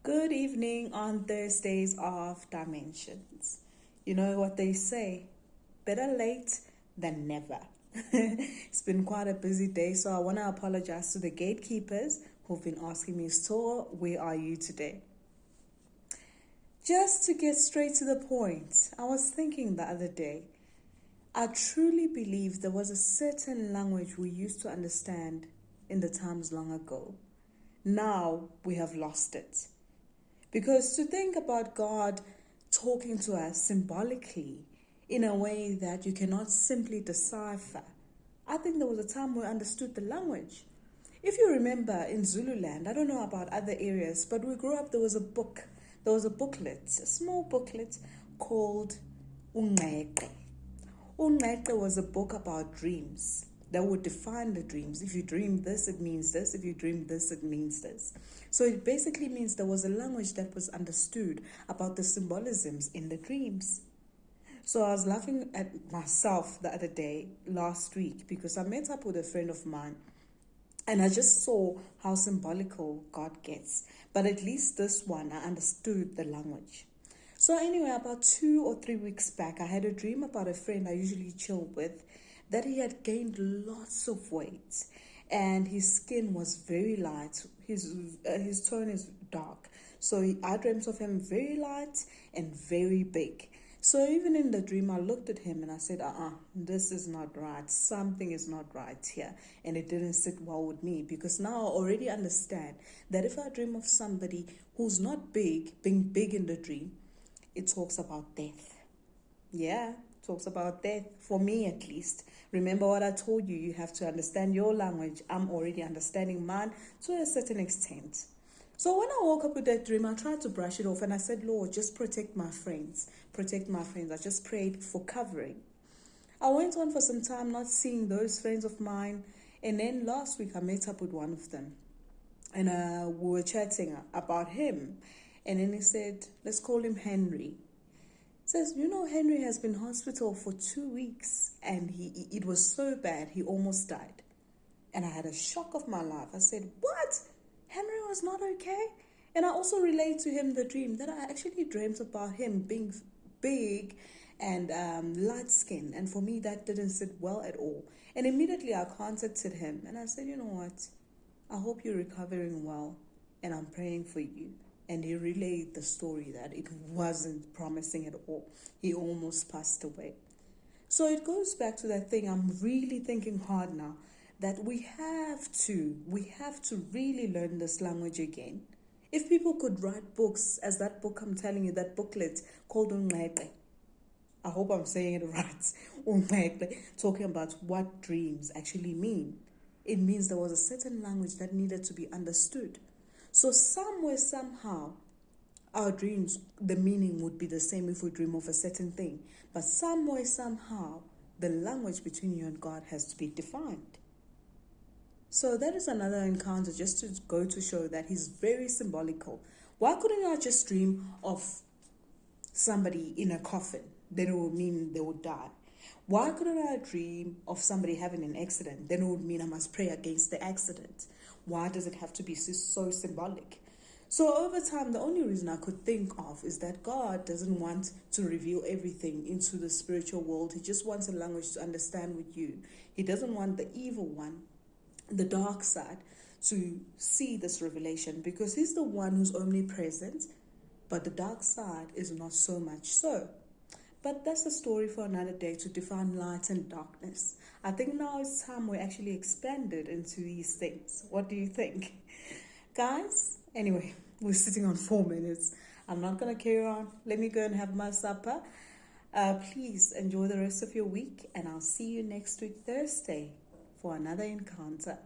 Good evening on Thursdays of Dimensions. You know what they say, better late than never. It's been quite a busy day, so I want to apologize to the gatekeepers who've been asking me, so where are you today? Just to get straight to the point, I was thinking the other day, I truly believe there was a certain language we used to understand in the times long ago. Now we have lost it. Because to think about God talking to us symbolically in a way that you cannot simply decipher, I think there was a time we understood the language. If you remember in Zululand, I don't know about other areas, but we grew up, there was a booklet, a small booklet called Ungqeqe. Ungqeqe was a book about dreams that would define the dreams. If you dream this, it means this. If you dream this, it means this. So it basically means there was a language that was understood about the symbolisms in the dreams. So I was laughing at myself the other day, last week, because I met up with a friend of mine and I just saw how symbolical God gets. But at least this one, I understood the language. So anyway, about 2 or 3 weeks back, I had a dream about a friend I usually chill with, that he had gained lots of weight and his skin was very light. His tone is dark. So I dreamt of him very light and very big. So even in the dream, I looked at him and I said, this is not right. Something is not right here. And it didn't sit well with me, because now I already understand that if I dream of somebody who's not big, being big in the dream, it talks about death. Yeah, talks about death, for me at least. Remember what I told you, you have to understand your language. I'm already understanding mine to a certain extent. So when I woke up with that dream, I tried to brush it off and I said, Lord, just protect my friends. Protect my friends. I just prayed for covering. I went on for some time not seeing those friends of mine. And then last week I met up with one of them. And we were chatting about him. And then he said, let's call him Henry. Says, Henry has been in hospital for 2 weeks and it was so bad, he almost died. And I had a shock of my life. I said, what? Henry was not okay? And I also relayed to him the dream that I actually dreamt about him being big and light-skinned. And for me, that didn't sit well at all. And immediately I contacted him and I said, you know what? I hope you're recovering well and I'm praying for you. And he relayed the story that it wasn't promising at all. He almost passed away. So it goes back to that thing. I'm really thinking hard now that we have to really learn this language again. If people could write books, as that book I'm telling you, that booklet called Ungqeqe, I hope I'm saying it right, Ungqeqe, talking about what dreams actually mean. It means there was a certain language that needed to be understood. So somewhere, somehow, our dreams, the meaning would be the same if we dream of a certain thing. But somewhere, somehow, the language between you and God has to be defined. So that is another encounter, just to go to show that he's very symbolical. Why couldn't I just dream of somebody in a coffin? Then it would mean they would die. Why couldn't I dream of somebody having an accident? Then it would mean I must pray against the accident. Why does it have to be so symbolic? So over time, the only reason I could think of is that God doesn't want to reveal everything into the spiritual world. He just wants a language to understand with you. He doesn't want the evil one, the dark side, to see this revelation, because he's the one who's omnipresent, but the dark side is not so much so. But that's a story for another day, to define light and darkness. I think now it's time we actually expanded into these things. What do you think? Guys, anyway, we're sitting on 4 minutes. I'm not going to carry on. Let me go and have my supper. Please enjoy the rest of your week, and I'll see you next week, Thursday, for another encounter.